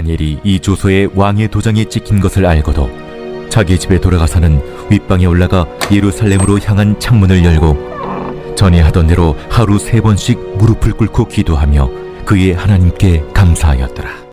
다니엘이 이 조서에 왕의 도장이 찍힌 것을 알고도 자기 집에 돌아가서는 윗방에 올라가 예루살렘으로 향한 창문을 열고 전에 하던 대로 하루 3번씩 무릎을 꿇고 기도하며 그의 하나님께 감사하였더라.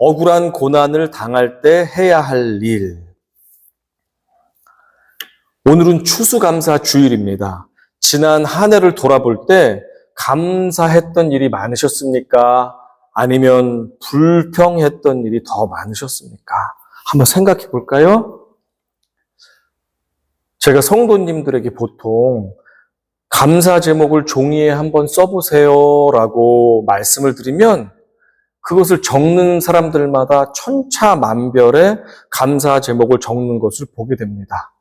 억울한 고난을 당할 때 해야 할 일. 오늘은 추수감사 주일입니다. 지난 한 해를 돌아볼 때 감사했던 일이 많으셨습니까? 아니면 불평했던 일이 더 많으셨습니까? 한번 생각해 볼까요? 제가 성도님들에게 보통 감사 제목을 종이에 한번 써보세요라고 말씀을 드리면 그것을 적는 사람들마다 천차만별의 감사 제목을 적는 것을 보게 됩니다.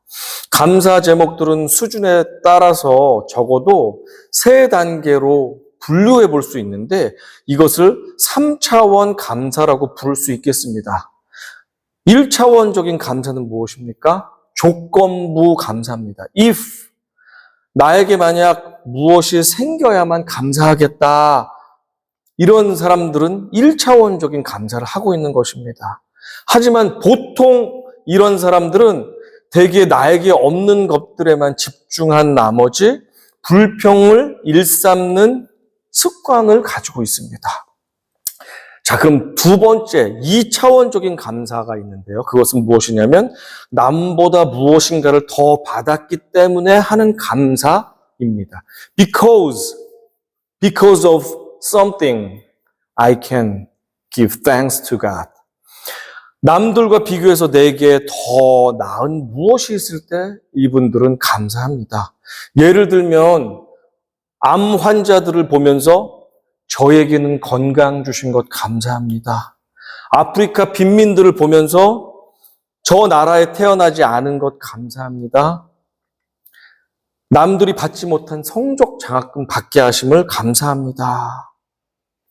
감사 제목들은 수준에 따라서 적어도 3단계로 분류해 볼 수 있는데 이것을 3차원 감사라고 부를 수 있겠습니다. 1차원적인 감사는 무엇입니까? 조건부 감사입니다. If 나에게 만약 무엇이 생겨야만 감사하겠다. 이런 사람들은 1차원적인 감사를 하고 있는 것입니다. 하지만 보통 이런 사람들은 대개 나에게 없는 것들에만 집중한 나머지 불평을 일삼는 습관을 가지고 있습니다. 자, 그럼 두 번째, 2차원적인 감사가 있는데요. 그것은 무엇이냐면 남보다 무엇인가를 더 받았기 때문에 하는 감사입니다. Because of something, I can give thanks to God. 남들과 비교해서 내게 더 나은 무엇이 있을 때 이분들은 감사합니다. 예를 들면 암 환자들을 보면서 저에게는 건강 주신 것 감사합니다. 아프리카 빈민들을 보면서 저 나라에 태어나지 않은 것 감사합니다. 남들이 받지 못한 성적 장학금 받게 하심을 감사합니다.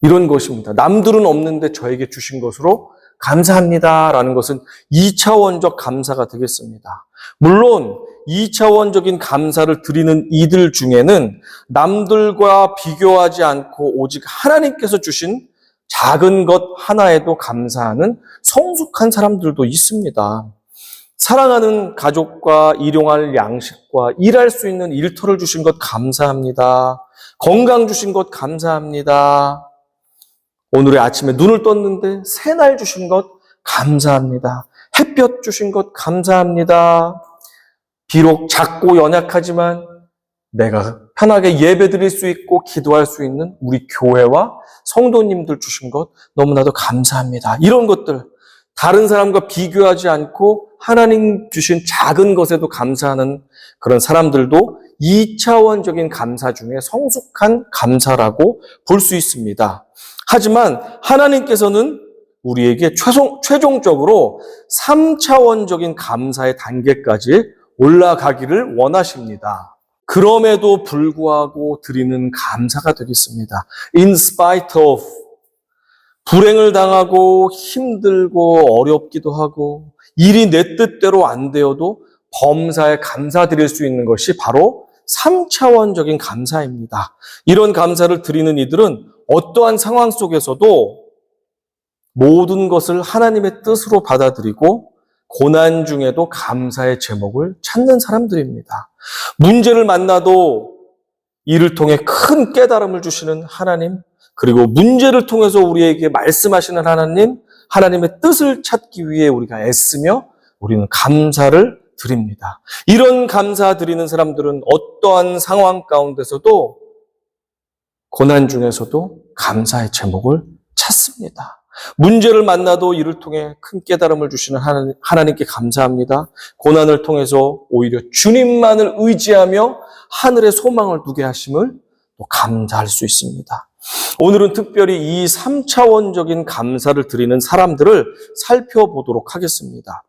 이런 것입니다. 남들은 없는데 저에게 주신 것으로 감사합니다라는 것은 2차원적 감사가 되겠습니다. 물론 2차원적인 감사를 드리는 이들 중에는 남들과 비교하지 않고 오직 하나님께서 주신 작은 것 하나에도 감사하는 성숙한 사람들도 있습니다. 사랑하는 가족과 일용할 양식과 일할 수 있는 일터를 주신 것 감사합니다. 건강 주신 것 감사합니다. 오늘의 아침에 눈을 떴는데 새날 주신 것 감사합니다. 햇볕 주신 것 감사합니다. 비록 작고 연약하지만 내가 편하게 예배드릴 수 있고 기도할 수 있는 우리 교회와 성도님들 주신 것 너무나도 감사합니다. 이런 것들 다른 사람과 비교하지 않고 하나님 주신 작은 것에도 감사하는 그런 사람들도 2차원적인 감사 중에 성숙한 감사라고 볼 수 있습니다. 하지만 하나님께서는 우리에게 최종적으로 3차원적인 감사의 단계까지 올라가기를 원하십니다. 그럼에도 불구하고 드리는 감사가 되겠습니다. In spite of 불행을 당하고 힘들고 어렵기도 하고 일이 내 뜻대로 안 되어도 범사에 감사드릴 수 있는 것이 바로 3차원적인 감사입니다. 이런 감사를 드리는 이들은 어떠한 상황 속에서도 모든 것을 하나님의 뜻으로 받아들이고 고난 중에도 감사의 제목을 찾는 사람들입니다. 문제를 만나도 이를 통해 큰 깨달음을 주시는 하나님, 그리고 문제를 통해서 우리에게 말씀하시는 하나님, 하나님의 뜻을 찾기 위해 우리가 애쓰며 우리는 감사를 드립니다. 이런 감사 드리는 사람들은 어떠한 상황 가운데서도 고난 중에서도 감사의 제목을 찾습니다. 문제를 만나도 이를 통해 큰 깨달음을 주시는 하나님께 감사합니다. 고난을 통해서 오히려 주님만을 의지하며 하늘의 소망을 두게 하심을 또 감사할 수 있습니다. 오늘은 특별히 이 3차원적인 감사를 드리는 사람들을 살펴보도록 하겠습니다.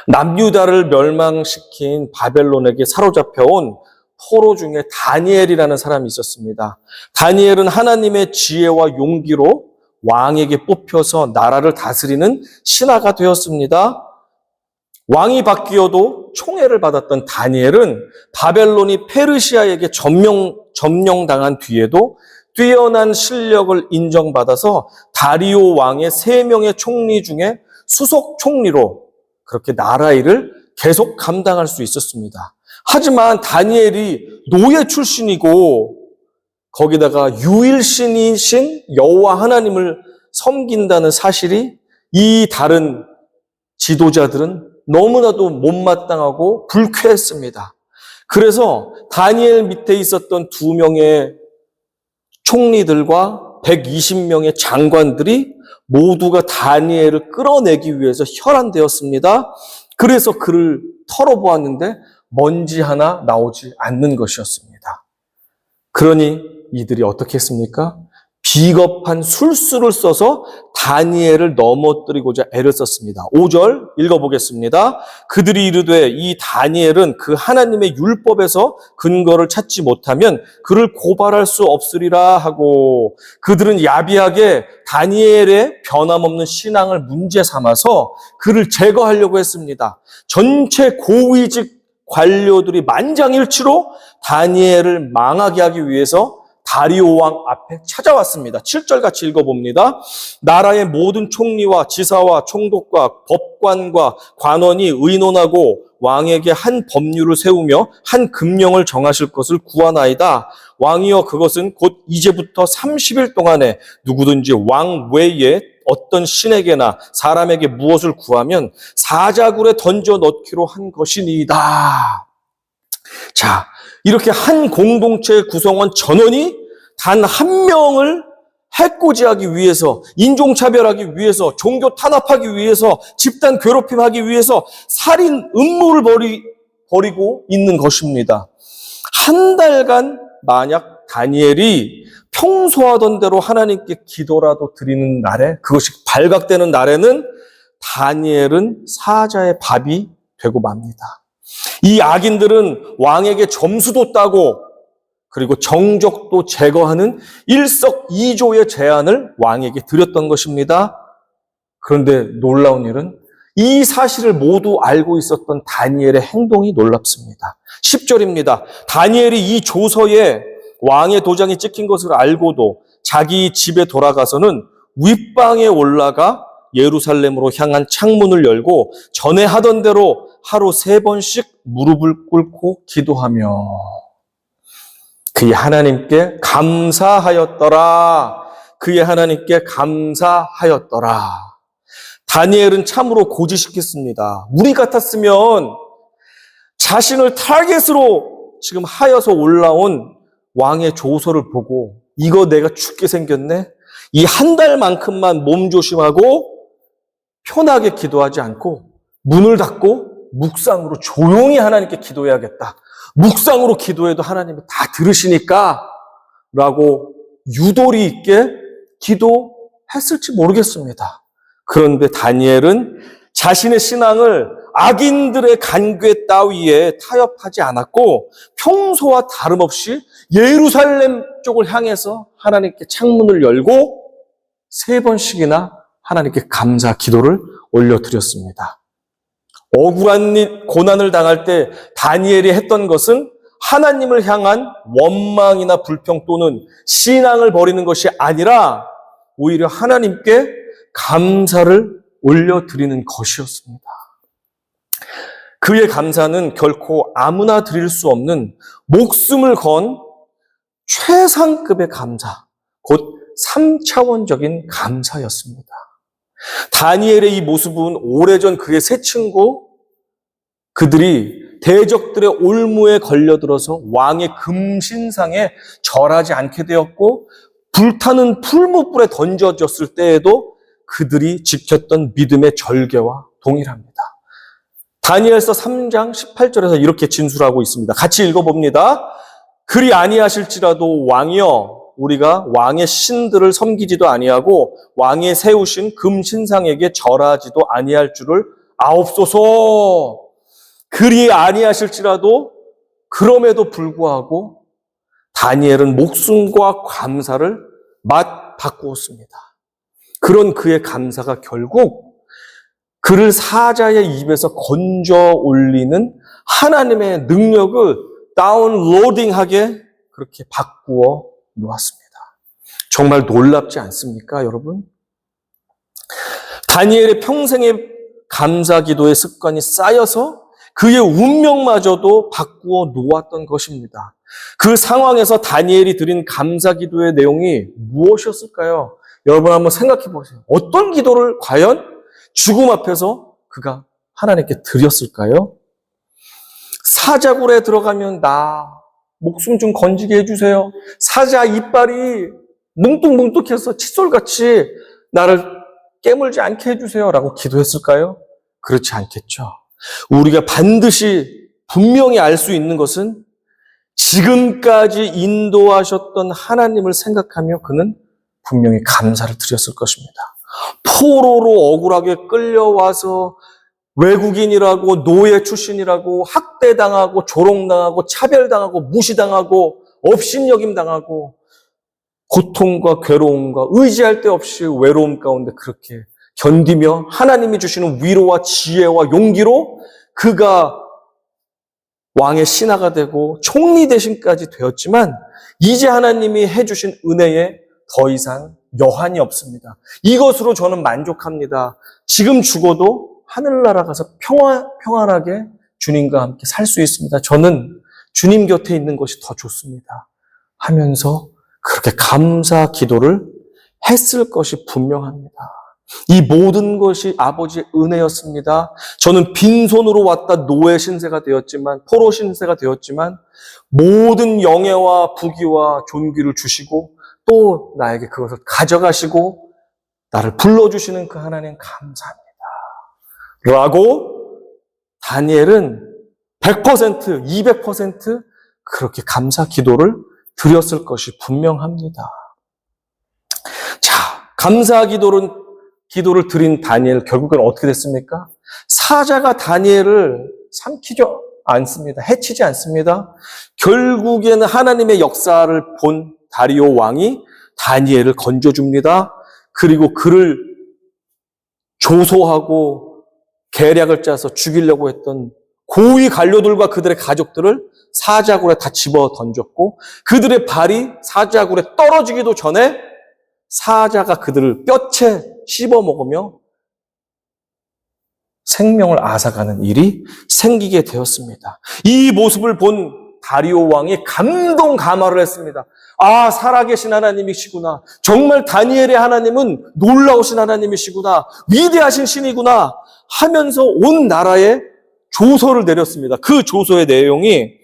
남유다를 멸망시킨 바벨론에게 사로잡혀온 포로 중에 다니엘이라는 사람이 있었습니다. 다니엘은 하나님의 지혜와 용기로 왕에게 뽑혀서 나라를 다스리는 신하가 되었습니다. 왕이 바뀌어도 총애를 받았던 다니엘은 바벨론이 페르시아에게 점령당한 뒤에도 뛰어난 실력을 인정받아서 다리오 왕의 3명의 총리 중에 수석 총리로 그렇게 나라 일을 계속 감당할 수 있었습니다. 하지만 다니엘이 노예 출신이고 거기다가 유일신이신 여호와 하나님을 섬긴다는 사실이 이 다른 지도자들은 너무나도 못마땅하고 불쾌했습니다. 그래서 다니엘 밑에 있었던 2명의 총리들과 120명의 장관들이 모두가 다니엘을 끌어내기 위해서 혈안되었습니다. 그래서 그를 털어보았는데 먼지 하나 나오지 않는 것이었습니다. 그러니 이들이 어떻게 했습니까? 비겁한 술수를 써서 다니엘을 넘어뜨리고자 애를 썼습니다. 5절 읽어보겠습니다. 그들이 이르되 이 다니엘은 그 하나님의 율법에서 근거를 찾지 못하면 그를 고발할 수 없으리라 하고, 그들은 야비하게 다니엘의 변함없는 신앙을 문제 삼아서 그를 제거하려고 했습니다. 전체 고위직 관료들이 만장일치로 다니엘을 망하게 하기 위해서 다리오 왕 앞에 찾아왔습니다. 7절 같이 읽어봅니다. 나라의 모든 총리와 지사와 총독과 법관과 관원이 의논하고 왕에게 한 법률을 세우며 한 금령을 정하실 것을 구하나이다. 왕이여, 그것은 곧 이제부터 30일 동안에 누구든지 왕 외에 어떤 신에게나 사람에게 무엇을 구하면 사자굴에 던져 넣기로 한 것이니이다. 자, 이렇게 한 공동체 구성원 전원이 단 한 명을 해코지하기 위해서, 인종차별하기 위해서, 종교 탄압하기 위해서, 집단 괴롭힘하기 위해서 살인 음모를 벌이고 있는 것입니다. 한 달간 만약 다니엘이 평소 하던 대로 하나님께 기도라도 드리는 날에, 그것이 발각되는 날에는 다니엘은 사자의 밥이 되고 맙니다. 이 악인들은 왕에게 점수도 따고 그리고 정적도 제거하는 일석이조의 제안을 왕에게 드렸던 것입니다. 그런데 놀라운 일은 이 사실을 모두 알고 있었던 다니엘의 행동이 놀랍습니다. 10절입니다. 다니엘이 이 조서에 왕의 도장이 찍힌 것을 알고도 자기 집에 돌아가서는 윗방에 올라가 예루살렘으로 향한 창문을 열고 전에 하던 대로 하루 3번씩 무릎을 꿇고 기도하며 그의 하나님께 감사하였더라. 그의 하나님께 감사하였더라. 다니엘은 참으로 고지식했습니다. 우리 같았으면 자신을 타겟으로 지금 하여서 올라온 왕의 조서를 보고 이거 내가 죽게 생겼네? 이 한 달만큼만 몸조심하고 편하게 기도하지 않고 문을 닫고 묵상으로 조용히 하나님께 기도해야겠다. 묵상으로 기도해도 하나님이 다 들으시니까 라고 유도리 있게 기도했을지 모르겠습니다. 그런데 다니엘은 자신의 신앙을 악인들의 간괴 따위에 타협하지 않았고 평소와 다름없이 예루살렘 쪽을 향해서 하나님께 창문을 열고 3번씩이나 하나님께 감사 기도를 올려드렸습니다. 억울한 고난을 당할 때 다니엘이 했던 것은 하나님을 향한 원망이나 불평 또는 신앙을 버리는 것이 아니라 오히려 하나님께 감사를 올려드리는 것이었습니다. 그의 감사는 결코 아무나 드릴 수 없는 목숨을 건 최상급의 감사, 곧 3차원적인 감사였습니다. 다니엘의 이 모습은 오래전 그의 세 친구, 그들이 대적들의 올무에 걸려들어서 왕의 금신상에 절하지 않게 되었고 불타는 풀무불에 던져졌을 때에도 그들이 지켰던 믿음의 절개와 동일합니다. 다니엘서 3장 18절에서 이렇게 진술하고 있습니다. 같이 읽어봅니다. 그리 아니하실지라도 왕이여, 우리가 왕의 신들을 섬기지도 아니하고 왕의 세우신 금신상에게 절하지도 아니할 줄을 아옵소서. 그리 아니하실지라도 그럼에도 불구하고 다니엘은 목숨과 감사를 맞바꾸었습니다. 그런 그의 감사가 결국 그를 사자의 입에서 건져 올리는 하나님의 능력을 다운로딩하게 그렇게 바꾸어 놓았습니다. 정말 놀랍지 않습니까, 여러분? 다니엘의 평생의 감사 기도의 습관이 쌓여서 그의 운명마저도 바꾸어 놓았던 것입니다. 그 상황에서 다니엘이 드린 감사 기도의 내용이 무엇이었을까요? 여러분 한번 생각해 보세요. 어떤 기도를 과연 죽음 앞에서 그가 하나님께 드렸을까요? 사자굴에 들어가면 나 목숨 좀 건지게 해주세요. 사자 이빨이 뭉뚱뭉뚱해서 칫솔같이 나를 깨물지 않게 해주세요. 라고 기도했을까요? 그렇지 않겠죠. 우리가 반드시 분명히 알 수 있는 것은 지금까지 인도하셨던 하나님을 생각하며 그는 분명히 감사를 드렸을 것입니다. 포로로 억울하게 끌려와서 외국인이라고 노예 출신이라고 학대당하고 조롱당하고 차별당하고 무시당하고 업신여김당하고 고통과 괴로움과 의지할 데 없이 외로움 가운데 그렇게 견디며 하나님이 주시는 위로와 지혜와 용기로 그가 왕의 신하가 되고 총리 대신까지 되었지만 이제 하나님이 해주신 은혜에 더 이상 여한이 없습니다. 이것으로 저는 만족합니다. 지금 죽어도 하늘나라 가서 평안하게 주님과 함께 살 수 있습니다. 저는 주님 곁에 있는 것이 더 좋습니다. 하면서 그렇게 감사 기도를 했을 것이 분명합니다. 이 모든 것이 아버지의 은혜였습니다. 저는 빈손으로 왔다 노예 신세가 되었지만, 포로 신세가 되었지만, 모든 영예와 부귀와 존귀를 주시고, 또 나에게 그것을 가져가시고, 나를 불러주시는 그 하나님 감사합니다. 라고, 다니엘은 100%, 200% 그렇게 감사 기도를 드렸을 것이 분명합니다. 자, 감사 기도를 드린 다니엘 결국엔 어떻게 됐습니까? 사자가 다니엘을 삼키지 않습니다. 해치지 않습니다. 결국에는 하나님의 역사를 본 다리오 왕이 다니엘을 건져줍니다. 그리고 그를 조소하고 계략을 짜서 죽이려고 했던 고위 관료들과 그들의 가족들을 사자굴에 다 집어 던졌고 그들의 발이 사자굴에 떨어지기도 전에 사자가 그들을 뼈채 씹어 먹으며 생명을 앗아가는 일이 생기게 되었습니다. 이 모습을 본 다리오 왕이 감동감화를 했습니다. 아, 살아계신 하나님이시구나. 정말 다니엘의 하나님은 놀라우신 하나님이시구나. 위대하신 신이구나 하면서 온 나라에 조서를 내렸습니다. 그 조서의 내용이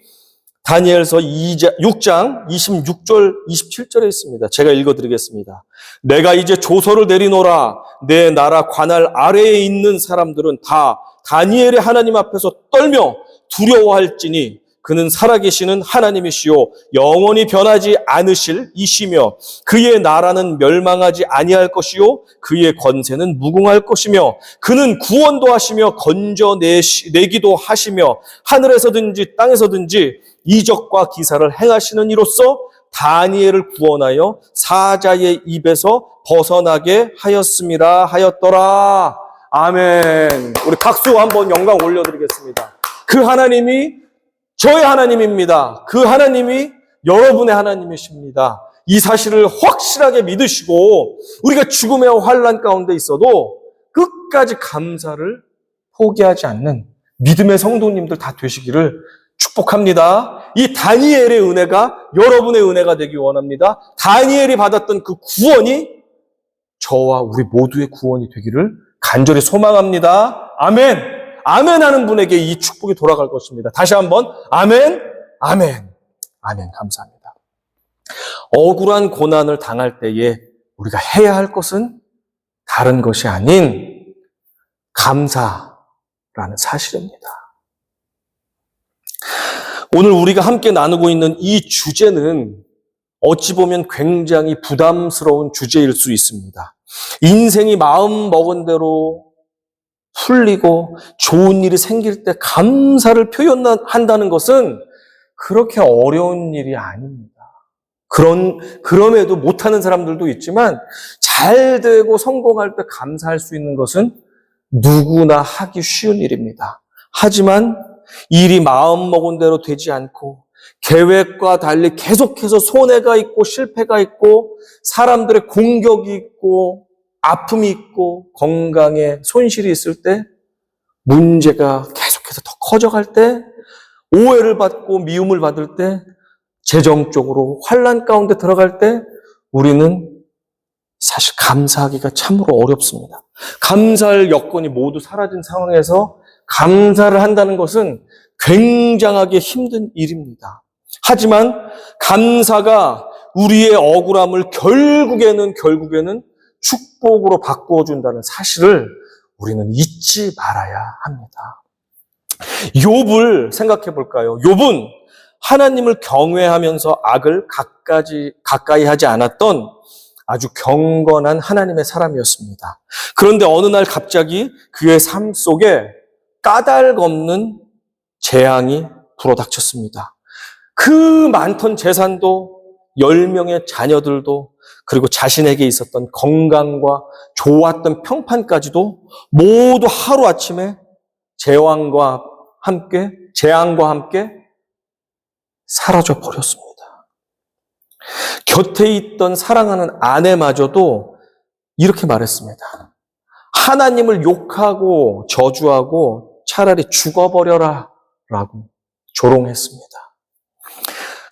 다니엘서 6장 26절 27절에 있습니다. 제가 읽어드리겠습니다. 내가 이제 조서를 내리노라. 내 나라 관할 아래에 있는 사람들은 다 다니엘의 하나님 앞에서 떨며 두려워할지니 그는 살아계시는 하나님이시요 영원히 변하지 않으실 이시며 그의 나라는 멸망하지 아니할 것이요 그의 권세는 무궁할 것이며 그는 구원도 하시며 건져내기도 하시며 하늘에서든지 땅에서든지 이적과 기사를 행하시는 이로써 다니엘을 구원하여 사자의 입에서 벗어나게 하였음이라 하였더라. 아멘. 우리 박수 한번 영광 올려드리겠습니다. 그 하나님이 저의 하나님입니다. 그 하나님이 여러분의 하나님이십니다. 이 사실을 확실하게 믿으시고 우리가 죽음의 환난 가운데 있어도 끝까지 감사를 포기하지 않는 믿음의 성도님들 다 되시기를 축복합니다. 이 다니엘의 은혜가 여러분의 은혜가 되기 원합니다. 다니엘이 받았던 그 구원이 저와 우리 모두의 구원이 되기를 간절히 소망합니다. 아멘. 아멘 하는 분에게 이 축복이 돌아갈 것입니다. 다시 한번 아멘, 아멘, 아멘. 감사합니다. 억울한 고난을 당할 때에 우리가 해야 할 것은 다른 것이 아닌 감사라는 사실입니다. 오늘 우리가 함께 나누고 있는 이 주제는 어찌 보면 굉장히 부담스러운 주제일 수 있습니다. 인생이 마음 먹은 대로 풀리고 좋은 일이 생길 때 감사를 표현한다는 것은 그렇게 어려운 일이 아닙니다. 그럼에도 못하는 사람들도 있지만 잘 되고 성공할 때 감사할 수 있는 것은 누구나 하기 쉬운 일입니다. 하지만 일이 마음먹은 대로 되지 않고 계획과 달리 계속해서 손해가 있고 실패가 있고 사람들의 공격이 있고 아픔이 있고 건강에 손실이 있을 때 문제가 계속해서 더 커져갈 때 오해를 받고 미움을 받을 때 재정적으로 환난 가운데 들어갈 때 우리는 사실 감사하기가 참으로 어렵습니다. 감사할 여건이 모두 사라진 상황에서 감사를 한다는 것은 굉장하게 힘든 일입니다. 하지만 감사가 우리의 억울함을 결국에는 축복으로 바꾸어 준다는 사실을 우리는 잊지 말아야 합니다. 욥을 생각해 볼까요? 욥은 하나님을 경외하면서 악을 가까이 하지 않았던 아주 경건한 하나님의 사람이었습니다. 그런데 어느 날 갑자기 그의 삶 속에 까닭없는 재앙이 불어닥쳤습니다. 그 많던 재산도 10명의 자녀들도 그리고 자신에게 있었던 건강과 좋았던 평판까지도 모두 하루아침에 재앙과 함께 사라져 버렸습니다. 곁에 있던 사랑하는 아내마저도 이렇게 말했습니다. 하나님을 욕하고 저주하고 차라리 죽어버려라 라고 조롱했습니다.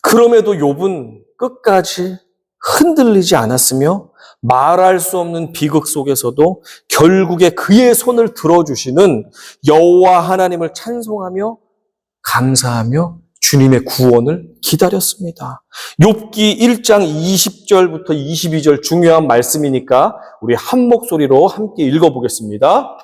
그럼에도 욥은 끝까지 흔들리지 않았으며 말할 수 없는 비극 속에서도 결국에 그의 손을 들어주시는 여호와 하나님을 찬송하며 감사하며 주님의 구원을 기다렸습니다. 욥기 1장 20절부터 22절 중요한 말씀이니까 우리 한 목소리로 함께 읽어보겠습니다.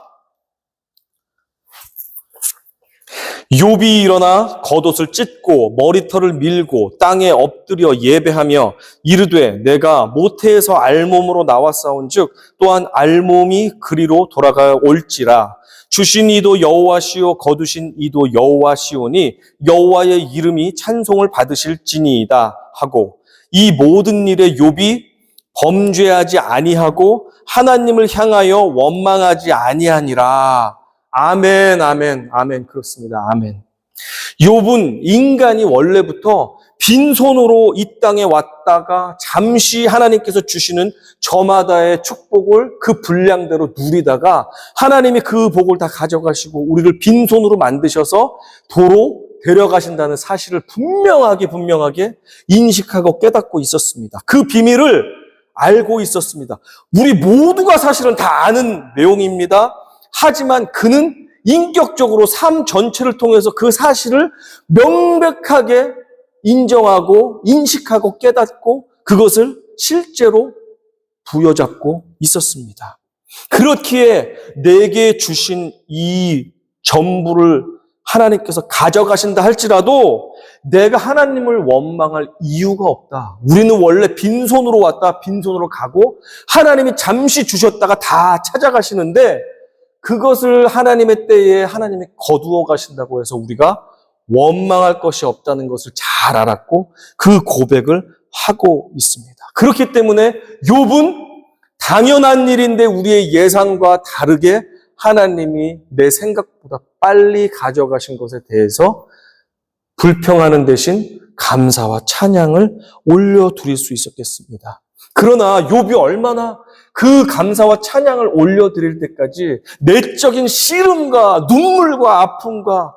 욥이 일어나 겉옷을 찢고 머리털을 밀고 땅에 엎드려 예배하며 이르되 내가 모태에서 알몸으로 나왔사온즉 또한 알몸이 그리로 돌아가올지라. 주신 이도 여호와시오 거두신 이도 여호와시오니 여호와의 이름이 찬송을 받으실지니이다 하고 이 모든 일에 욥이 범죄하지 아니하고 하나님을 향하여 원망하지 아니하니라. 아멘, 아멘, 아멘. 그렇습니다. 아멘. 욥은 인간이 원래부터 빈손으로 이 땅에 왔다가 잠시 하나님께서 주시는 저마다의 축복을 그 분량대로 누리다가 하나님이 그 복을 다 가져가시고 우리를 빈손으로 만드셔서 도로 데려가신다는 사실을 분명하게 인식하고 깨닫고 있었습니다. 그 비밀을 알고 있었습니다. 우리 모두가 사실은 다 아는 내용입니다. 하지만 그는 인격적으로 삶 전체를 통해서 그 사실을 명백하게 인정하고 인식하고 깨닫고 그것을 실제로 부여잡고 있었습니다. 그렇기에 내게 주신 이 전부를 하나님께서 가져가신다 할지라도 내가 하나님을 원망할 이유가 없다. 우리는 원래 빈손으로 왔다 빈손으로 가고 하나님이 잠시 주셨다가 다 찾아가시는데 그것을 하나님의 때에 하나님이 거두어 가신다고 해서 우리가 원망할 것이 없다는 것을 잘 알았고 그 고백을 하고 있습니다. 그렇기 때문에 욥은 당연한 일인데 우리의 예상과 다르게 하나님이 내 생각보다 빨리 가져가신 것에 대해서 불평하는 대신 감사와 찬양을 올려드릴 수 있었겠습니다. 그러나 욥이 얼마나 그 감사와 찬양을 올려드릴 때까지 내적인 시름과 눈물과 아픔과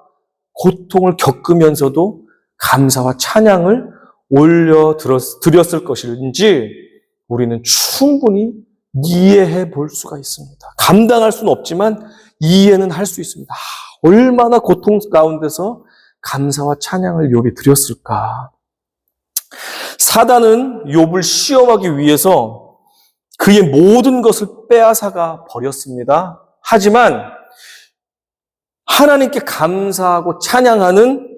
고통을 겪으면서도 감사와 찬양을 올려드렸을 것인지 우리는 충분히 이해해 볼 수가 있습니다. 감당할 수는 없지만 이해는 할 수 있습니다. 얼마나 고통 가운데서 감사와 찬양을 욥이 드렸을까. 사단은 욥을 시험하기 위해서 그의 모든 것을 빼앗아가 버렸습니다. 하지만 하나님께 감사하고 찬양하는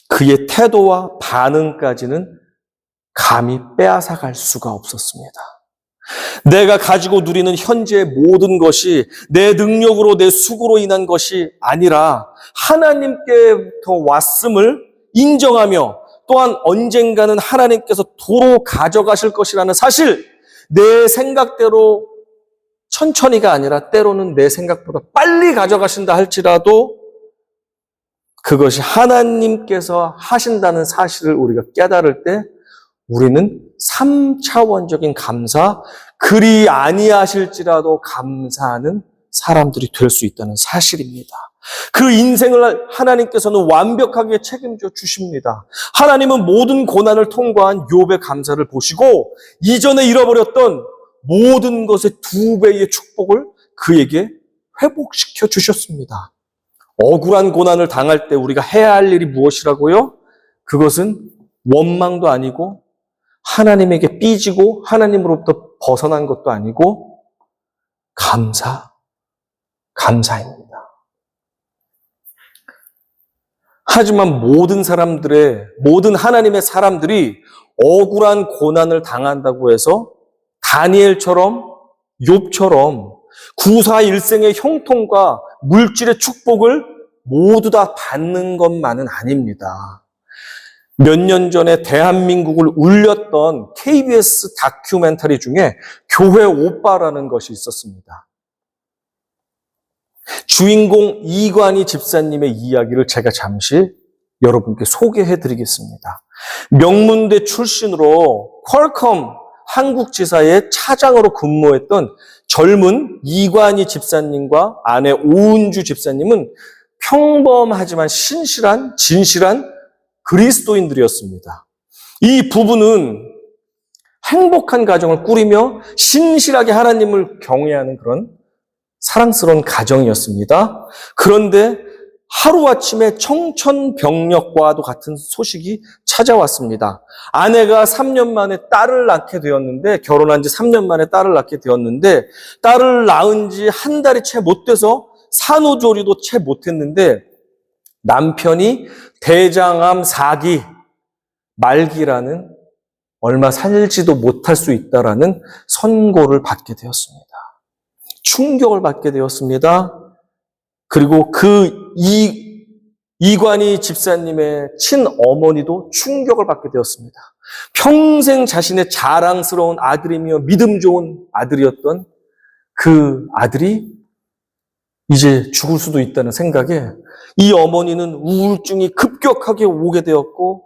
그의 태도와 반응까지는 감히 빼앗아갈 수가 없었습니다. 내가 가지고 누리는 현재의 모든 것이 내 능력으로 내 수고로 인한 것이 아니라 하나님께부터 왔음을 인정하며 또한 언젠가는 하나님께서 도로 가져가실 것이라는 사실, 내 생각대로 천천히가 아니라 때로는 내 생각보다 빨리 가져가신다 할지라도 그것이 하나님께서 하신다는 사실을 우리가 깨달을 때 우리는 3차원적인 감사, 그리 아니하실지라도 감사하는 사람들이 될 수 있다는 사실입니다. 그 인생을 하나님께서는 완벽하게 책임져 주십니다. 하나님은 모든 고난을 통과한 욥의 감사를 보시고 이전에 잃어버렸던 모든 것의 2배의 축복을 그에게 회복시켜 주셨습니다. 억울한 고난을 당할 때 우리가 해야 할 일이 무엇이라고요? 그것은 원망도 아니고 하나님에게 삐지고 하나님으로부터 벗어난 것도 아니고 감사입니다. 하지만 모든 하나님의 사람들이 억울한 고난을 당한다고 해서 다니엘처럼 욥처럼 구사일생의 형통과 물질의 축복을 모두 다 받는 것만은 아닙니다. 몇 년 전에 대한민국을 울렸던 KBS 다큐멘터리 중에 교회 오빠라는 것이 있었습니다. 주인공 이관희 집사님의 이야기를 제가 잠시 여러분께 소개해 드리겠습니다. 명문대 출신으로 퀄컴 한국지사의 차장으로 근무했던 젊은 이관희 집사님과 아내 오은주 집사님은 평범하지만 진실한 그리스도인들이었습니다. 이 부부는 행복한 가정을 꾸리며 신실하게 하나님을 경외하는 그런 사랑스러운 가정이었습니다. 그런데 하루아침에 청천벽력과도 같은 소식이 찾아왔습니다. 아내가 3년 만에 딸을 낳게 되었는데, 결혼한 지 3년 만에 딸을 낳게 되었는데, 딸을 낳은 지 한 달이 채 못 돼서 산후조리도 채 못했는데, 남편이 대장암 4기 말기라는 얼마 살지도 못할 수 있다라는 선고를 받게 되었습니다. 충격을 받게 되었습니다. 그리고 이관희 집사님의 친어머니도 충격을 받게 되었습니다. 평생 자신의 자랑스러운 아들이며 믿음 좋은 아들이었던 그 아들이 이제 죽을 수도 있다는 생각에 이 어머니는 우울증이 급격하게 오게 되었고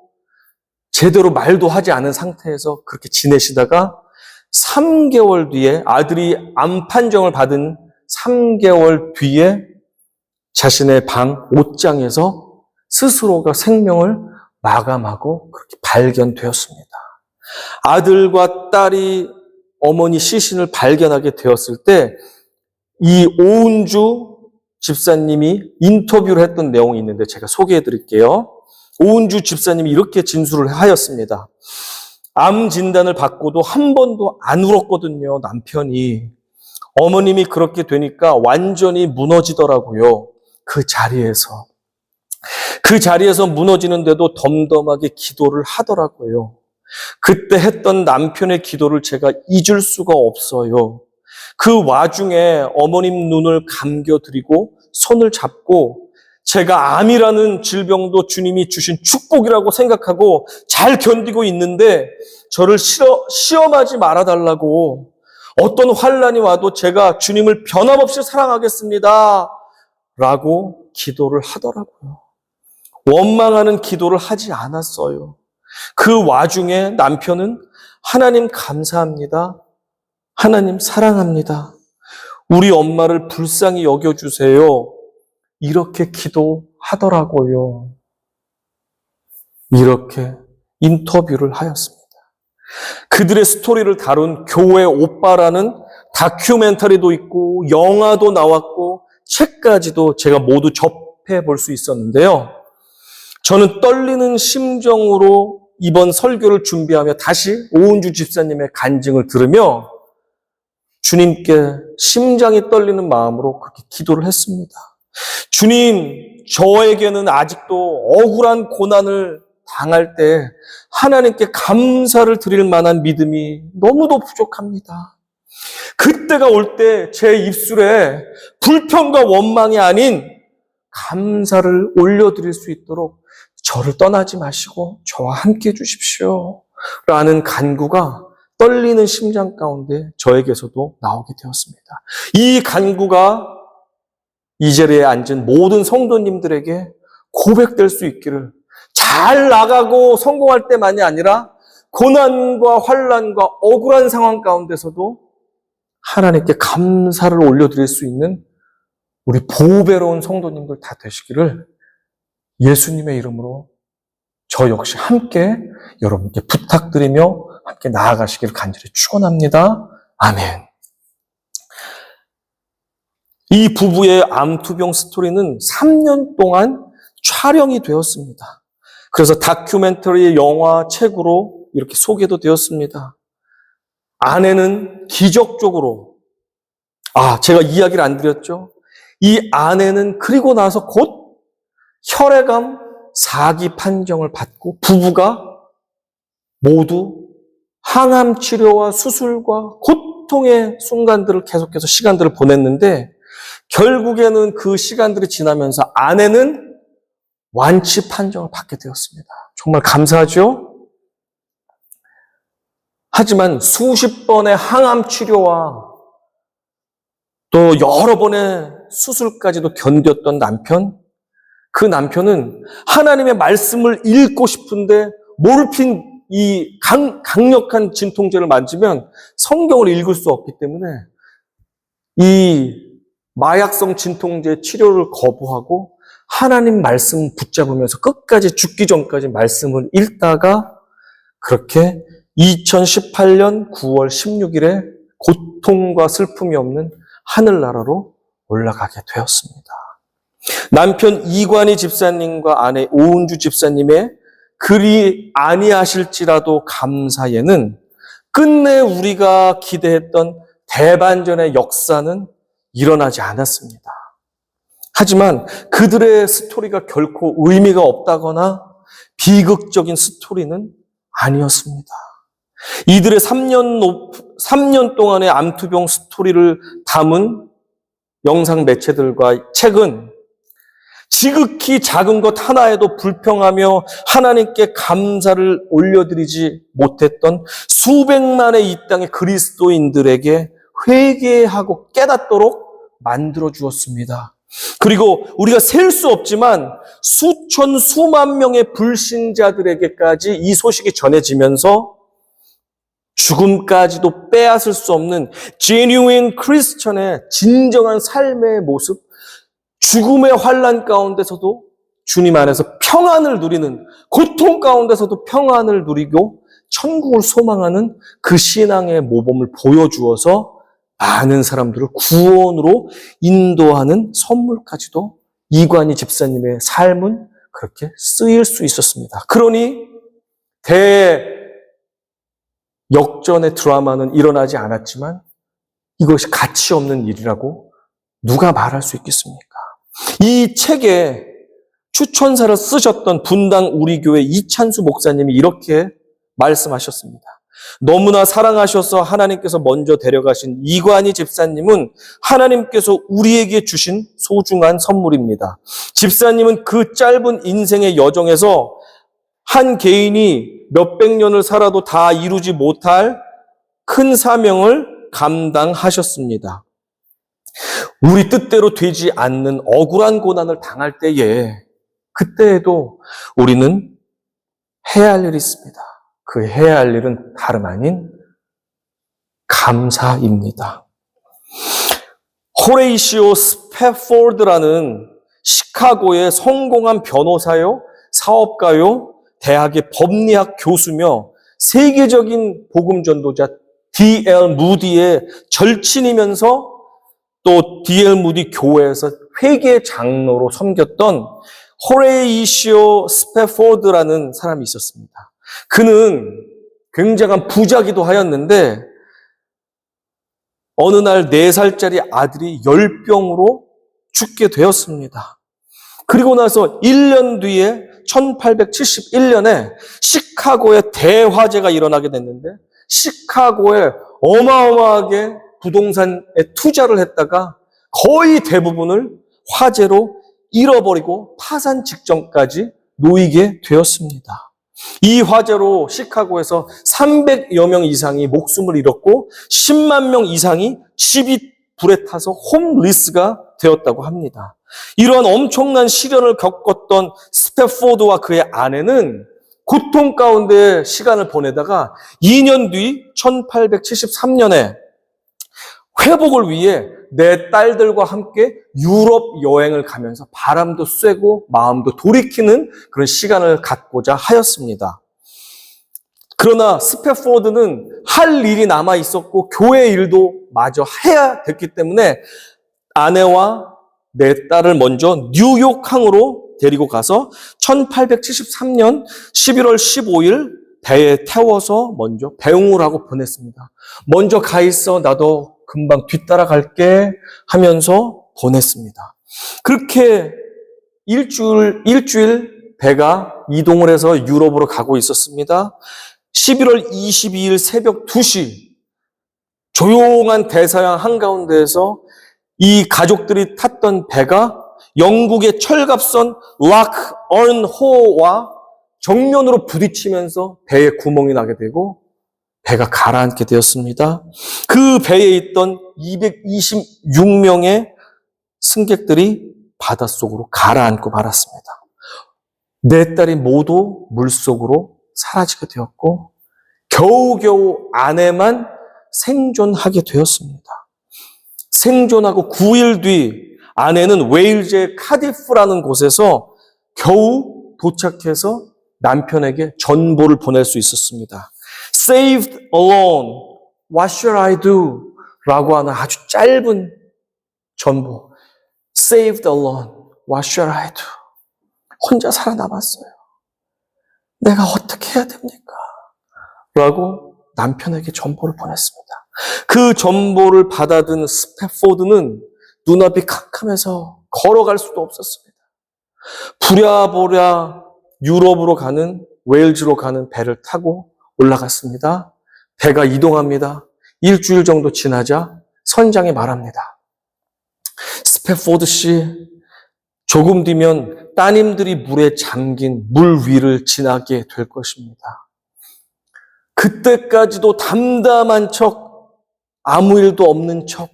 제대로 말도 하지 않은 상태에서 그렇게 지내시다가 3개월 뒤에 아들이 암 판정을 받은 3개월 뒤에 자신의 방 옷장에서 스스로가 생명을 마감하고 그렇게 발견되었습니다. 아들과 딸이 어머니 시신을 발견하게 되었을 때 이 오은주 집사님이 인터뷰를 했던 내용이 있는데 제가 소개해 드릴게요. 오은주 집사님이 이렇게 진술을 하였습니다. 암 진단을 받고도 한 번도 안 울었거든요, 남편이. 어머님이 그렇게 되니까 완전히 무너지더라고요. 그 자리에서 무너지는데도 덤덤하게 기도를 하더라고요. 그때 했던 남편의 기도를 제가 잊을 수가 없어요. 그 와중에 어머님 눈을 감겨드리고 손을 잡고 제가 암이라는 질병도 주님이 주신 축복이라고 생각하고 잘 견디고 있는데 저를 시험하지 말아달라고, 어떤 환난이 와도 제가 주님을 변함없이 사랑하겠습니다 라고 기도를 하더라고요. 원망하는 기도를 하지 않았어요. 그 와중에 남편은 하나님 감사합니다, 하나님 사랑합니다, 우리 엄마를 불쌍히 여겨주세요, 이렇게 기도하더라고요. 이렇게 인터뷰를 하였습니다. 그들의 스토리를 다룬 교회 오빠라는 다큐멘터리도 있고 영화도 나왔고 책까지도 제가 모두 접해 볼 수 있었는데요. 저는 떨리는 심정으로 이번 설교를 준비하며 다시 오은주 집사님의 간증을 들으며 주님께 심장이 떨리는 마음으로 그렇게 기도를 했습니다. 주님, 저에게는 아직도 억울한 고난을 당할 때 하나님께 감사를 드릴 만한 믿음이 너무도 부족합니다. 그때가 올 때 제 입술에 불평과 원망이 아닌 감사를 올려드릴 수 있도록 저를 떠나지 마시고 저와 함께 해주십시오 라는 간구가 떨리는 심장 가운데 저에게서도 나오게 되었습니다. 이 간구가 이 자리에 앉은 모든 성도님들에게 고백될 수 있기를, 잘 나가고 성공할 때만이 아니라 고난과 환난과 억울한 상황 가운데서도 하나님께 감사를 올려드릴 수 있는 우리 보배로운 성도님들 다 되시기를 예수님의 이름으로 저 역시 함께 여러분께 부탁드리며 함께 나아가시기를 간절히 축원합니다. 아멘. 이 부부의 암투병 스토리는 3년 동안 촬영이 되었습니다. 그래서 다큐멘터리, 영화, 책으로 이렇게 소개도 되었습니다. 아내는 기적적으로, 제가 이야기를 안 드렸죠? 이 아내는 그리고 나서 곧 혈액암 4기 판정을 받고 부부가 모두 항암 치료와 수술과 고통의 순간들을 계속해서 시간들을 보냈는데 결국에는 그 시간들이 지나면서 아내는 완치 판정을 받게 되었습니다. 정말 감사하죠? 하지만 수십 번의 항암 치료와 또 여러 번의 수술까지도 견뎠던 남편, 그 남편은 하나님의 말씀을 읽고 싶은데 모르핀 이 강력한 진통제를 맞으면 성경을 읽을 수 없기 때문에 이 마약성 진통제 치료를 거부하고 하나님 말씀 붙잡으면서 끝까지 죽기 전까지 말씀을 읽다가 그렇게 2018년 9월 16일에 고통과 슬픔이 없는 하늘나라로 올라가게 되었습니다. 남편 이관희 집사님과 아내 오은주 집사님의 그리 아니하실지라도 감사에는 끝내 우리가 기대했던 대반전의 역사는 일어나지 않았습니다. 하지만 그들의 스토리가 결코 의미가 없다거나 비극적인 스토리는 아니었습니다. 이들의 3년 동안의 암투병 스토리를 담은 영상 매체들과 책은 지극히 작은 것 하나에도 불평하며 하나님께 감사를 올려드리지 못했던 수백만의 이 땅의 그리스도인들에게 회개하고 깨닫도록 만들어 주었습니다. 그리고 우리가 셀 수 없지만 수천 수만 명의 불신자들에게까지 이 소식이 전해지면서 죽음까지도 빼앗을 수 없는 genuine Christian의 진정한 삶의 모습, 죽음의 환난 가운데서도 주님 안에서 평안을 누리는, 고통 가운데서도 평안을 누리고 천국을 소망하는 그 신앙의 모범을 보여주어서 많은 사람들을 구원으로 인도하는 선물까지도 이관희 집사님의 삶은 그렇게 쓰일 수 있었습니다. 그러니 역전의 드라마는 일어나지 않았지만 이것이 가치 없는 일이라고 누가 말할 수 있겠습니까? 이 책에 추천사를 쓰셨던 분당 우리 교회 이찬수 목사님이 이렇게 말씀하셨습니다. 너무나 사랑하셔서 하나님께서 먼저 데려가신 이관희 집사님은 하나님께서 우리에게 주신 소중한 선물입니다. 집사님은 그 짧은 인생의 여정에서 한 개인이 몇백 년을 살아도 다 이루지 못할 큰 사명을 감당하셨습니다. 우리 뜻대로 되지 않는 억울한 고난을 당할 때에 그때에도 우리는 해야 할 일이 있습니다. 그 해야 할 일은 다름 아닌 감사입니다. 호레이시오 스패포드라는 시카고의 성공한 변호사요, 사업가요, 대학의 법리학 교수며 세계적인 복음 전도자 D.L. 무디의 절친이면서 또 D.L. 무디 교회에서 회계 장로로 섬겼던 호레이시오 스패포드라는 사람이 있었습니다. 그는 굉장한 부자기도 하였는데 어느 날 4살짜리 아들이 열병으로 죽게 되었습니다. 그리고 나서 1년 뒤에 1871년에 시카고에 대화재가 일어나게 됐는데 시카고에 어마어마하게 부동산에 투자를 했다가 거의 대부분을 화재로 잃어버리고 파산 직전까지 놓이게 되었습니다. 이 화재로 시카고에서 300여 명 이상이 목숨을 잃었고 10만 명 이상이 집이 불에 타서 홈리스가 되었다고 합니다. 이러한 엄청난 시련을 겪었던 스패포드와 그의 아내는 고통 가운데 시간을 보내다가 2년 뒤 1873년에 회복을 위해 내 딸들과 함께 유럽 여행을 가면서 바람도 쐬고 마음도 돌이키는 그런 시간을 갖고자 하였습니다. 그러나 스패포드는 할 일이 남아 있었고 교회 일도 마저 해야 됐기 때문에 아내와 내 딸을 먼저 뉴욕항으로 데리고 가서 1873년 11월 15일 배에 태워서 먼저 배웅을 하고 보냈습니다. 먼저 가 있어, 나도 금방 뒤따라 갈게 하면서 보냈습니다. 그렇게 일주일 배가 이동을 해서 유럽으로 가고 있었습니다. 11월 22일 새벽 2시 조용한 대서양 한가운데에서 이 가족들이 탔던 배가 영국의 철갑선 락 얼ን호와 정면으로 부딪히면서 배에 구멍이 나게 되고 배가 가라앉게 되었습니다. 그 배에 있던 226명의 승객들이 바닷속으로 가라앉고 말았습니다. 내 딸이 모두 물속으로 사라지게 되었고 겨우겨우 아내만 생존하게 되었습니다. 생존하고 9일 뒤 아내는 웨일즈의 카디프라는 곳에서 겨우 도착해서 남편에게 전보를 보낼 수 있었습니다. Saved alone, what shall I do? 라고 하는 아주 짧은 전보. Saved alone, what shall I do? 혼자 살아남았어요. 내가 어떻게 해야 됩니까? 라고 남편에게 전보를 보냈습니다. 그 전보를 받아든 스패포드는 눈앞이 캄캄해서 걸어갈 수도 없었습니다. 부랴부랴 유럽으로 가는, 웨일즈로 가는 배를 타고 올라갔습니다. 배가 이동합니다. 일주일 정도 지나자 선장이 말합니다. 스패포드 씨, 조금 뒤면 따님들이 물에 잠긴 물 위를 지나게 될 것입니다. 그때까지도 담담한 척, 아무 일도 없는 척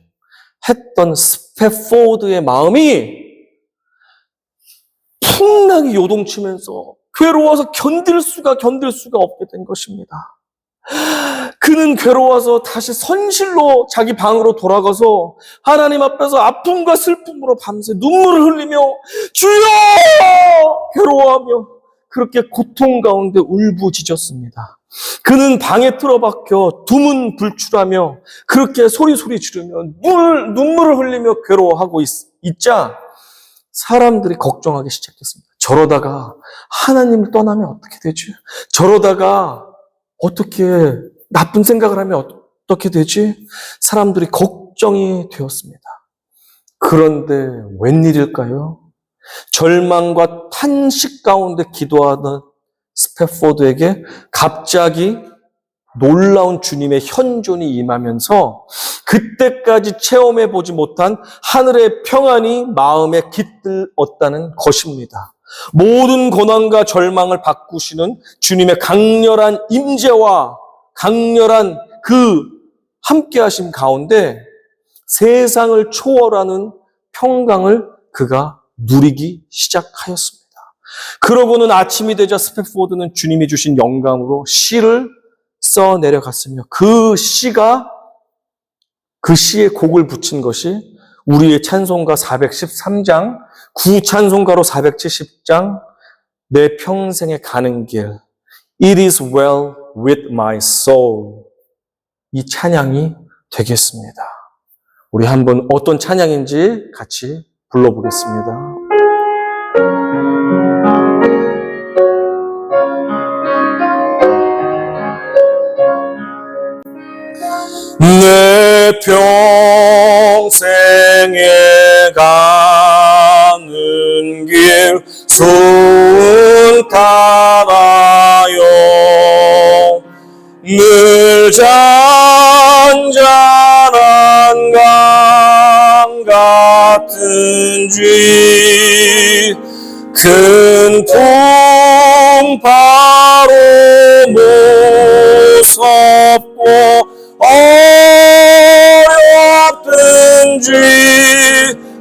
했던 스패포드의 마음이 풍랑이 요동치면서 괴로워서 견딜 수가 없게 된 것입니다. 그는 괴로워서 다시 선실로 자기 방으로 돌아가서 하나님 앞에서 아픔과 슬픔으로 밤새 눈물을 흘리며 주여! 괴로워하며 그렇게 고통 가운데 울부짖었습니다. 그는 방에 틀어박혀 두문불출하며 그렇게 소리소리 지르며 눈물을 흘리며 괴로워하고 있자 사람들이 걱정하기 시작했습니다. 저러다가 하나님을 떠나면 어떻게 되지? 저러다가 어떻게 나쁜 생각을 하면 어떻게 되지? 사람들이 걱정이 되었습니다. 그런데 웬일일까요? 절망과 탄식 가운데 기도하던 스패포드에게 갑자기 놀라운 주님의 현존이 임하면서 그때까지 체험해보지 못한 하늘의 평안이 마음에 깃들었다는 것입니다. 모든 고난과 절망을 바꾸시는 주님의 강렬한 임재와 강렬한 그 함께하심 가운데 세상을 초월하는 평강을 그가 누리기 시작하였습니다. 그러고는 아침이 되자 스패포드는 주님이 주신 영감으로 시를 써 내려갔으며 그 시에 곡을 붙인 것이 우리의 찬송가 413장, 구찬송가로 470장, 내 평생에 가는 길, It is well with my soul. 이 찬양이 되겠습니다. 우리 한번 어떤 찬양인지 같이 불러보겠습니다. 내 평생에 가는 길 소은 따라요 늘 잔잔한 강 같은지 큰 풍파로 무섭고 어렵든지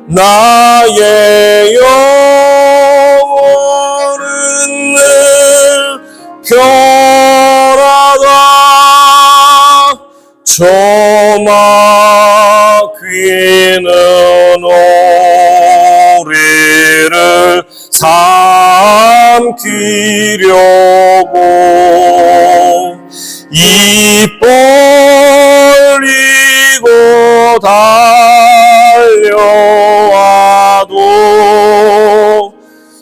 나의 영혼은 늘 평안하다. 저마 귀는 삼키려고 입 벌리고 달려와도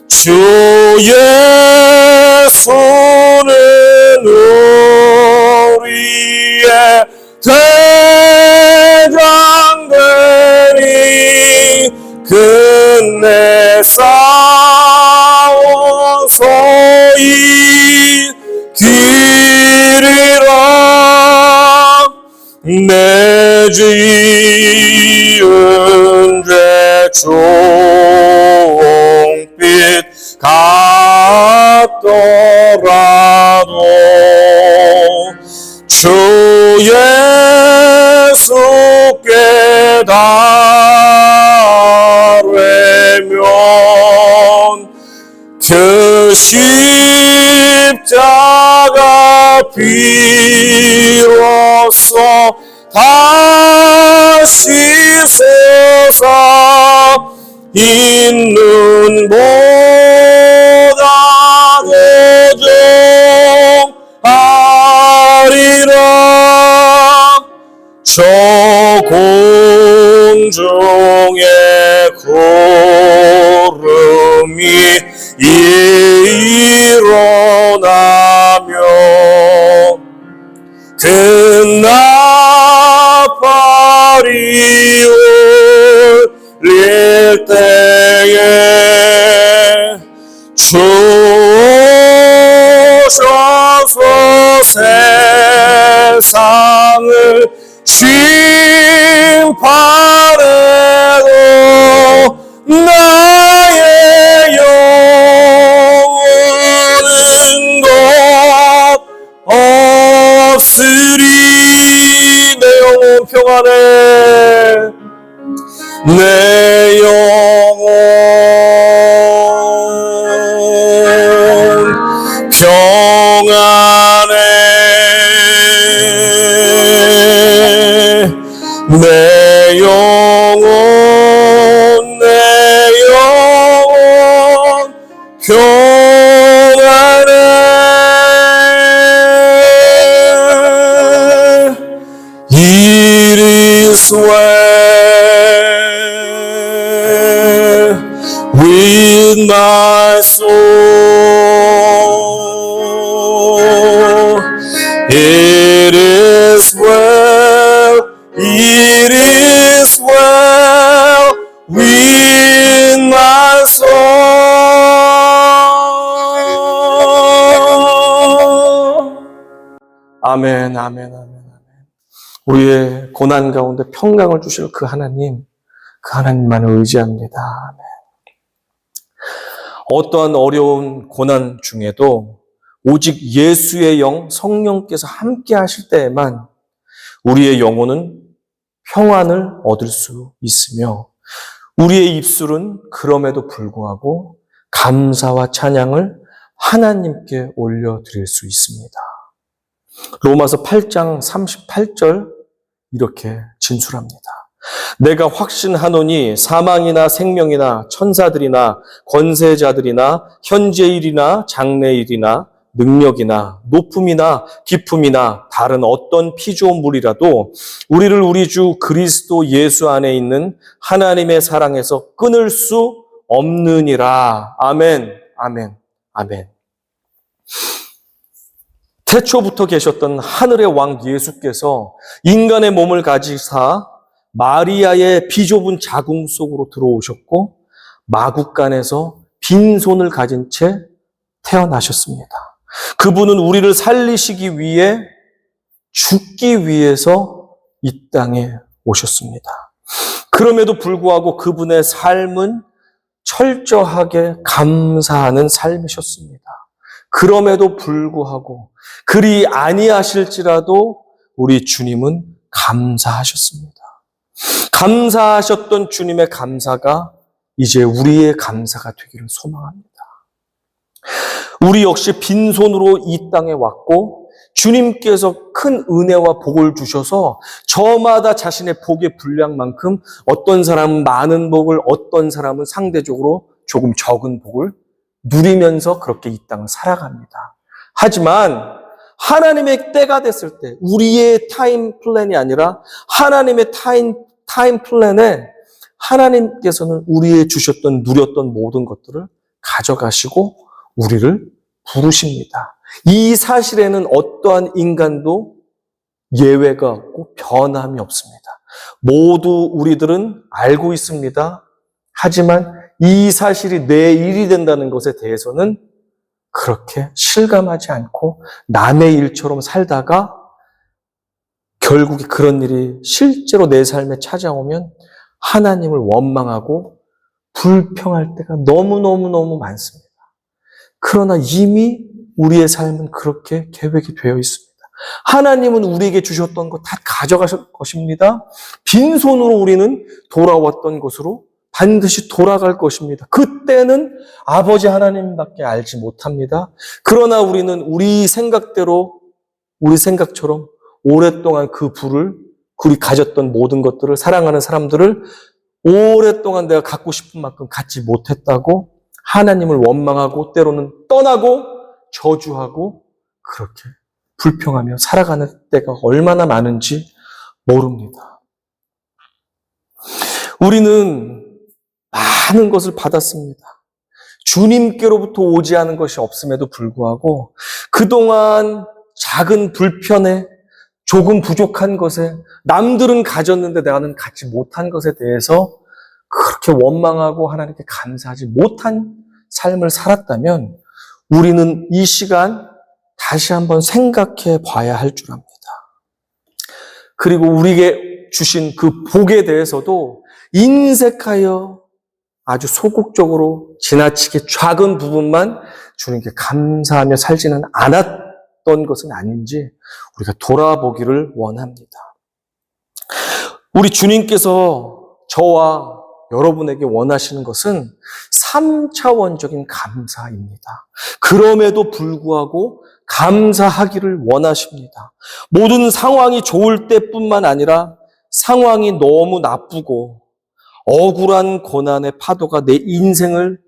주의 손은 우리의 대장되니 끝내 싸워 소이 기리라 내 지은 죄 종빛 같더라도 주 예수께 달래면 그 십자가 비로소 다시 세상 있는 보다 도정하리라 저 공중의 구름이 일어나며 그 나팔이 울릴 때에 주 오셔서 세상을 심판해도 나의 영혼은 것 없으리 내 영혼 평안해 내 영혼 평안해 내 영혼 평안해 It is well with my soul. It is well, it is well with my soul. 아멘, 아멘, 아멘. 우리의 고난 가운데 평강을 주실 그 하나님만을 의지합니다. 아멘. 어떠한 어려운 고난 중에도 오직 예수의 영, 성령께서 함께 하실 때에만 우리의 영혼은 평안을 얻을 수 있으며 우리의 입술은 그럼에도 불구하고 감사와 찬양을 하나님께 올려드릴 수 있습니다. 로마서 8장 38절 이렇게 진술합니다. 내가 확신하노니 사망이나 생명이나 천사들이나 권세자들이나 현재일이나 장래일이나 능력이나 높음이나 깊음이나 다른 어떤 피조물이라도 우리를 우리 주 그리스도 예수 안에 있는 하나님의 사랑에서 끊을 수 없느니라. 아멘, 아멘, 아멘. 태초부터 계셨던 하늘의 왕 예수께서 인간의 몸을 가지사 마리아의 비좁은 자궁 속으로 들어오셨고 마구간에서 빈손을 가진 채 태어나셨습니다. 그분은 우리를 살리시기 위해 죽기 위해서 이 땅에 오셨습니다. 그럼에도 불구하고 그분의 삶은 철저하게 감사하는 삶이셨습니다. 그럼에도 불구하고 그리 아니하실지라도 우리 주님은 감사하셨습니다. 감사하셨던 주님의 감사가 이제 우리의 감사가 되기를 소망합니다. 우리 역시 빈손으로 이 땅에 왔고 주님께서 큰 은혜와 복을 주셔서 저마다 자신의 복의 분량만큼 어떤 사람은 많은 복을, 어떤 사람은 상대적으로 조금 적은 복을 누리면서 그렇게 이 땅을 살아갑니다. 하지만 하나님의 때가 됐을 때 우리의 타임 플랜이 아니라 하나님의 타임 플랜에 하나님께서는 우리의 주셨던 누렸던 모든 것들을 가져가시고 우리를 부르십니다. 이 사실에는 어떠한 인간도 예외가 없고 변함이 없습니다. 모두 우리들은 알고 있습니다. 하지만 이 사실이 내 일이 된다는 것에 대해서는 그렇게 실감하지 않고 남의 일처럼 살다가 결국에 그런 일이 실제로 내 삶에 찾아오면 하나님을 원망하고 불평할 때가 너무너무너무 많습니다. 그러나 이미 우리의 삶은 그렇게 계획이 되어 있습니다. 하나님은 우리에게 주셨던 것 다 가져가실 것입니다. 빈손으로 우리는 돌아왔던 곳으로 반드시 돌아갈 것입니다. 그때는 아버지 하나님밖에 알지 못합니다. 그러나 우리는 우리 생각대로, 우리 생각처럼 오랫동안 그 불을, 우리 가졌던 모든 것들을, 사랑하는 사람들을 오랫동안 내가 갖고 싶은 만큼 갖지 못했다고 하나님을 원망하고 때로는 떠나고 저주하고 그렇게 불평하며 살아가는 때가 얼마나 많은지 모릅니다. 우리는 많은 것을 받았습니다. 주님께로부터 오지 않은 것이 없음에도 불구하고 그동안 작은 불편에 조금 부족한 것에 남들은 가졌는데 나는 갖지 못한 것에 대해서 그렇게 원망하고 하나님께 감사하지 못한 삶을 살았다면 우리는 이 시간 다시 한번 생각해 봐야 할 줄 압니다. 그리고 우리에게 주신 그 복에 대해서도 인색하여 아주 소극적으로 지나치게 작은 부분만 주님께 감사하며 살지는 않았던 것은 아닌지 우리가 돌아보기를 원합니다. 우리 주님께서 저와 여러분에게 원하시는 것은 3차원적인 감사입니다. 그럼에도 불구하고 감사하기를 원하십니다. 모든 상황이 좋을 때뿐만 아니라 상황이 너무 나쁘고 억울한 고난의 파도가 내 인생을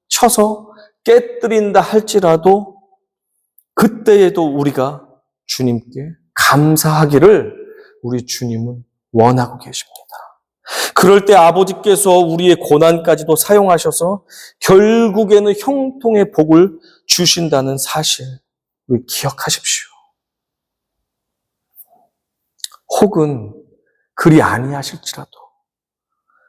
쳐서 깨뜨린다 할지라도 그때에도 우리가 주님께 감사하기를 우리 주님은 원하고 계십니다. 그럴 때 아버지께서 우리의 고난까지도 사용하셔서 결국에는 형통의 복을 주신다는 사실 우리 기억하십시오. 혹은 그리 아니하실지라도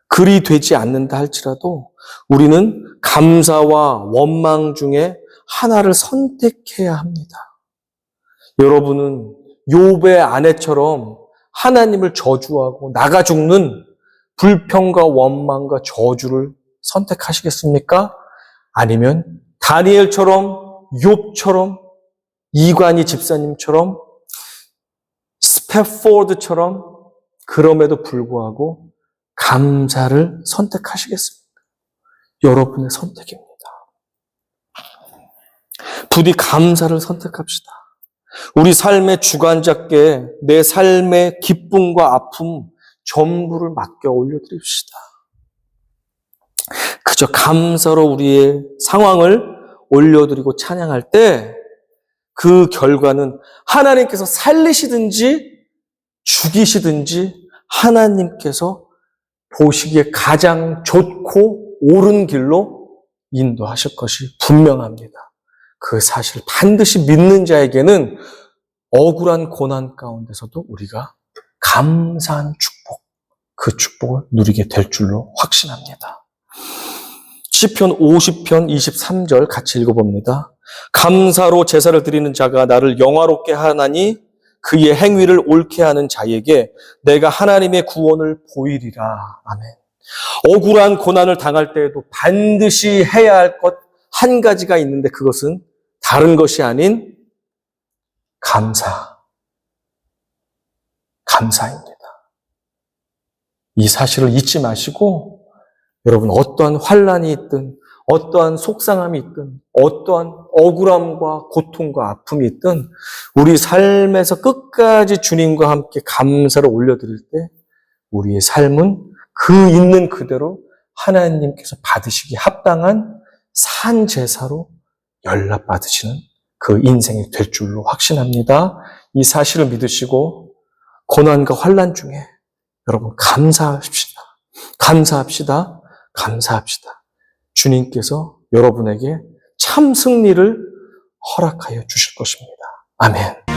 그리 되지 않는다 할지라도 우리는 감사와 원망 중에 하나를 선택해야 합니다. 여러분은 욥의 아내처럼 하나님을 저주하고 나가 죽는 불평과 원망과 저주를 선택하시겠습니까? 아니면 다니엘처럼 욥처럼 이관희 집사님처럼 스패포드처럼 그럼에도 불구하고 감사를 선택하시겠습니까? 여러분의 선택입니다. 부디 감사를 선택합시다. 우리 삶의 주관자께 내 삶의 기쁨과 아픔 전부를 맡겨 올려드립시다. 그저 감사로 우리의 상황을 올려드리고 찬양할 때 그 결과는 하나님께서 살리시든지 죽이시든지 하나님께서 보시기에 가장 좋고 옳은 길로 인도하실 것이 분명합니다. 그 사실을 반드시 믿는 자에게는 억울한 고난 가운데서도 우리가 감사한 축복, 그 축복을 누리게 될 줄로 확신합니다. 시편 50편 23절 같이 읽어봅니다. 감사로 제사를 드리는 자가 나를 영화롭게 하나니 그의 행위를 옳게 하는 자에게 내가 하나님의 구원을 보이리라. 아멘. 억울한 고난을 당할 때에도 반드시 해야 할 것 한 가지가 있는데 그것은 다른 것이 아닌 감사입니다. 이 사실을 잊지 마시고 여러분 어떠한 환난이 있든 어떠한 속상함이 있든 어떠한 억울함과 고통과 아픔이 있든 우리 삶에서 끝까지 주님과 함께 감사를 올려드릴 때 우리의 삶은 그 있는 그대로 하나님께서 받으시기 합당한 산 제사로 연락받으시는 그 인생이 될 줄로 확신합니다. 이 사실을 믿으시고 고난과 환난 중에 여러분 감사합시다. 감사합시다. 감사합시다. 주님께서 여러분에게 참 승리를 허락하여 주실 것입니다. 아멘.